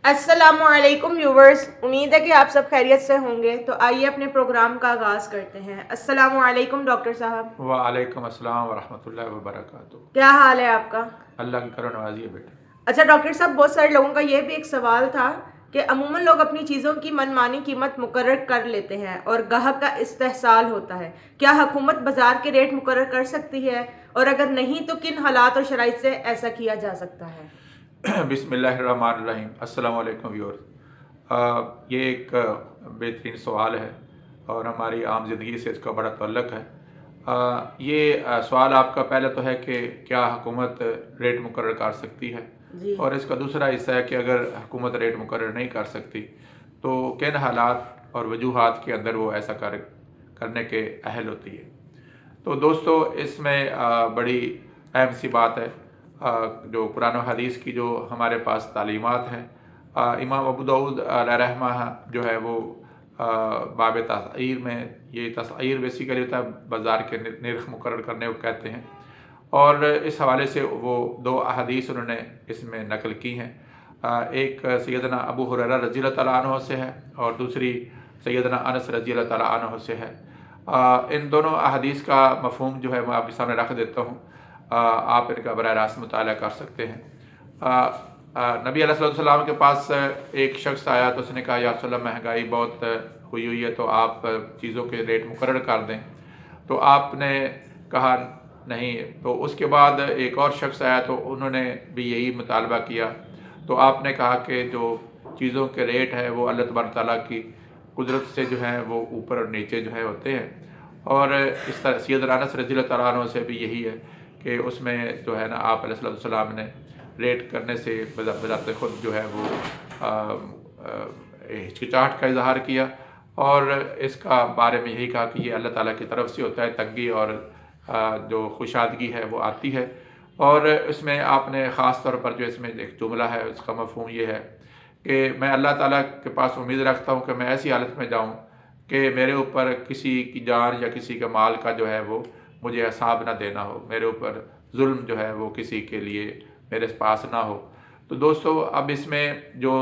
अस्सलामुअलैकुम व्यूवर्स, उम्मीद है कि आप सब खैरियत से होंगे। तो आइए अपने प्रोग्राम का आगाज़ करते हैं। अस्सलामुअलैकुम डॉक्टर साहब, वालेकुम अस्सलाम वरहमतुल्लाहि वबरकातुहू। क्या हाल है आपका? अल्लाह की करो नवाजी है बेटा। अच्छा डॉक्टर साहब, बहुत सारे लोगों का ये भी एक सवाल था कि अमूमन लोग अपनी चीज़ों की मनमानी कीमत मुकर्रर कर लेते हैं और गाहक का इस्तेहसाल होता है। क्या हुकूमत बाज़ार के रेट मुकर्रर कर सकती है, और अगर नहीं तो किन हालात और शराइत से ऐसा किया जा सकता है? बिस्मिल्लाहिर्रहमानिर्रहीम। अस्सलाम वालेकुम व्यूअर्स। ये एक बेहतरीन सवाल है और हमारी आम ज़िंदगी से इसका बड़ा तल्लुक़ है। ये सवाल आपका पहले तो है कि क्या हुकूमत रेट मुकर्रर कर सकती है, जी। और इसका दूसरा हिस्सा है कि अगर हुकूमत रेट मुकर्रर नहीं कर सकती तो किन हालात और वजूहात के अंदर वो ऐसा करने के अहल होती है। तो दोस्तों, इसमें बड़ी अहम सी बात है। जो कुरान और हदीस की जो हमारे पास तालीमात हैं, इमाम अबू दाऊद अलैहिर्रहमा जो है वो बाब तसईर में, ये तसईर बेसिकली होता है बाज़ार के निर्ख मुकर्रर करने को कहते हैं, और इस हवाले से वो दो अहादीस उन्होंने इसमें नकल की हैं। एक सैयदना अबू हुरैरा रज़ी अल्लाह तआला अन्हु से है और दूसरी सैयदना अनस रज़ी अल्लाह तआला अन्हु से है। इन दोनों अहादीस का मफ़हूम जो है मैं आपके सामने रख देता हूँ। आप इनका बराह रास्त मुताला कर सकते हैं। नबी अलैहिस्सलाम के पास एक शख्स आया तो उसने कहा, या रसूल अल्लाह, महंगाई बहुत हुई है तो आप चीज़ों के रेट मुकर्रर कर दें। तो आपने कहा नहीं। तो उसके बाद एक और शख्स आया तो उन्होंने भी यही मुतालबा किया। तो आपने कहा कि जो चीज़ों के रेट है वो अल्लाह तबारक तआला की कुदरत से जो है वो ऊपर और नीचे जो है होते हैं। और इस तरह सैयदना अनस रज़ी अल्लाह तआला अन्हु से भी यही है कि उसमें जो है ना आप अलैहिस्सलाम ने रेट करने से बजाते खुद जो है वो हिचकिचाहट का इजहार किया, और इसका बारे में यही कहा कि ये अल्लाह ताला की तरफ से होता है। तंगी और जो खुशादगी है वो आती है। और इसमें आपने ख़ास तौर पर जो इसमें एक जुमला है उसका मफ़हूम ये है कि मैं अल्लाह ताला के पास उम्मीद रखता हूँ कि मैं ऐसी हालत में जाऊँ कि मेरे ऊपर किसी की जान या किसी के माल का जो है वो मुझे हिसाब ना देना हो, मेरे ऊपर जुल्म जो है वो किसी के लिए मेरे पास ना हो। तो दोस्तों, अब इसमें जो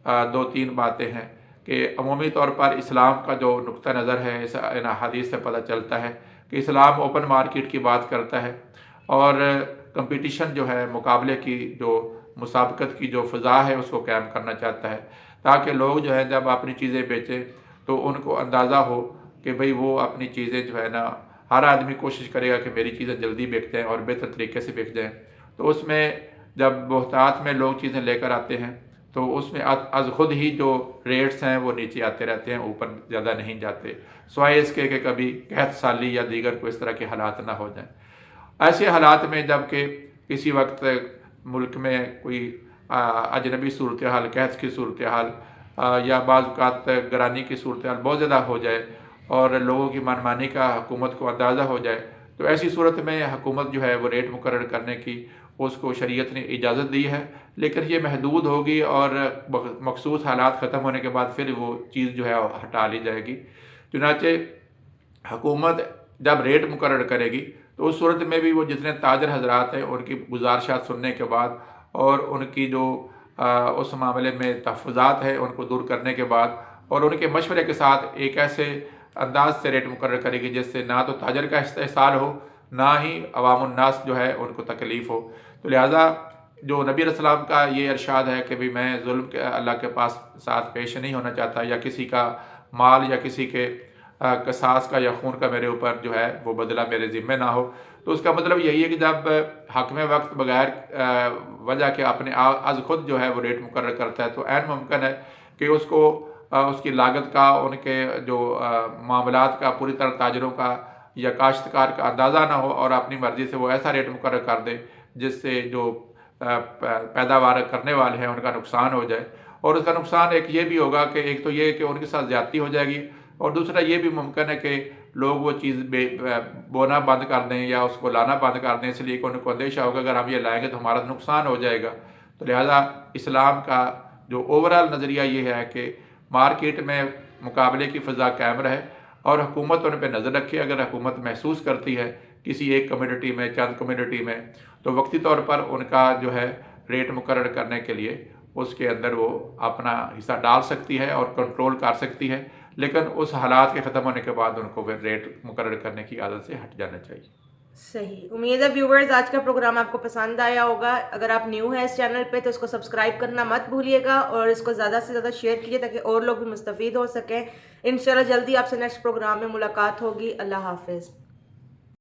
दो तीन बातें हैं कि अमूमी तौर पर इस्लाम का जो नुक्ता नज़र है इस इन हदीस से पता चलता है कि इस्लाम ओपन मार्केट की बात करता है और कंपटीशन जो है, मुकाबले की जो मुसाबकत की जो फ़ज़ा है उसको कायम करना चाहता है, ताकि लोग जो है जब अपनी चीज़ें बेचें तो उनको अंदाज़ा हो कि भाई वो अपनी चीज़ें जो है ना, हर आदमी कोशिश करेगा कि मेरी चीज़ें जल्दी बिक जाएँ और बेहतर तरीके से बिक जाएँ। तो उसमें जब बहुतात में लोग चीज़ें लेकर आते हैं तो उसमें अज़ खुद ही जो रेट्स हैं वो नीचे आते रहते हैं, ऊपर ज़्यादा नहीं जाते, सिवाय इसके कि कभी कहत साली या दीगर को इस तरह के हालात ना हो जाएं। ऐसे हालात में जबकि किसी वक्त मुल्क में कोई अजनबी सूरत हाल, कहत की सूरत हाल या बाज़ औक़ात गरानी की सूरत हाल बहुत ज़्यादा हो जाए और लोगों की मनमानी का हुकूमत को अंदाज़ा हो जाए, तो ऐसी सूरत में हुकूमत जो है वो रेट मुकर्रर करने की उसको शरीयत ने इजाज़त दी है, लेकिन ये महदूद होगी और मखसूस हालात ख़त्म होने के बाद फिर वो चीज़ जो है हटा ली जाएगी। चुनांचे हुकूमत जब रेट मुकर्रर करेगी तो उस सूरत में भी वो जितने ताजर हजरात हैं उनकी गुजारिशात सुनने के बाद और उनकी जो उस मामले में तहफ़्फ़ुज़ात है उनको दूर करने के बाद और उनके मशवरे के साथ एक ऐसे अंदाज से रेट मुकर्रर करेगी जिससे ना तो ताजर का इस्तेहसाल हो, ना ही अवामुन्नास जो है उनको तकलीफ़ हो। तो लिहाजा जो नबी अलैहिस्सलाम का ये इरशाद है कि भी मैं जुल्म के अल्लाह के पास साथ पेश नहीं होना चाहता, या किसी का माल या किसी के कसास का या खून का मेरे ऊपर जो है वो बदला मेरे ज़िम्मे ना हो। तो उसका मतलब यही है कि जब हक में वक्त बगैर वजह के अपने अज़ खुद जो है वो रेट मुकर्रर करता है तो ऐन मुमकिन है कि उसको उसकी लागत का, उनके जो मामलात का पूरी तरह ताजरों का या काश्तकार का अंदाज़ा ना हो और अपनी मर्ज़ी से वो ऐसा रेट मुकर्रर कर दे जिससे जो पैदावार करने वाले हैं उनका नुकसान हो जाए। और उसका नुकसान एक ये भी होगा कि एक तो ये कि उनके साथ ज़्यादती हो जाएगी, और दूसरा ये भी मुमकिन है कि लोग वो चीज़ बोना बंद कर दें या उसको लाना बंद कर दें, इसलिए कि उनको अंदेशा होगा अगर हम ये लाएंगे तो हमारा नुकसान हो जाएगा। तो लिहाजा इस्लाम का जो ओवरऑल नज़रिया ये है कि मार्केट में मुकाबले की फ़ज़ा कायम रहे और हुकूमत उन पर नज़र रखे। अगर हुकूमत महसूस करती है किसी एक कम्युनिटी में, चंद कम्युनिटी में, तो वक्ती तौर पर उनका जो है रेट मुकर्रर करने के लिए اس کے اندر وہ اپنا حصہ ڈال سکتی ہے اور کنٹرول کر سکتی ہے، لیکن اس حالات کے ختم ہونے کے بعد ان کو پھر ریٹ مقرر کرنے کی عادت سے ہٹ جانا چاہیے۔ صحیح، امید ہے ویورز آج کا پروگرام آپ کو پسند آیا ہوگا۔ اگر آپ نیو ہیں اس چینل پہ تو اس کو سبسکرائب کرنا مت بھولیے گا اور اس کو زیادہ سے زیادہ شیئر کیجیے تاکہ اور لوگ بھی مستفید ہو سکیں۔ انشاءاللہ جلدی آپ سے نیکسٹ پروگرام میں ملاقات ہوگی۔ اللہ حافظ۔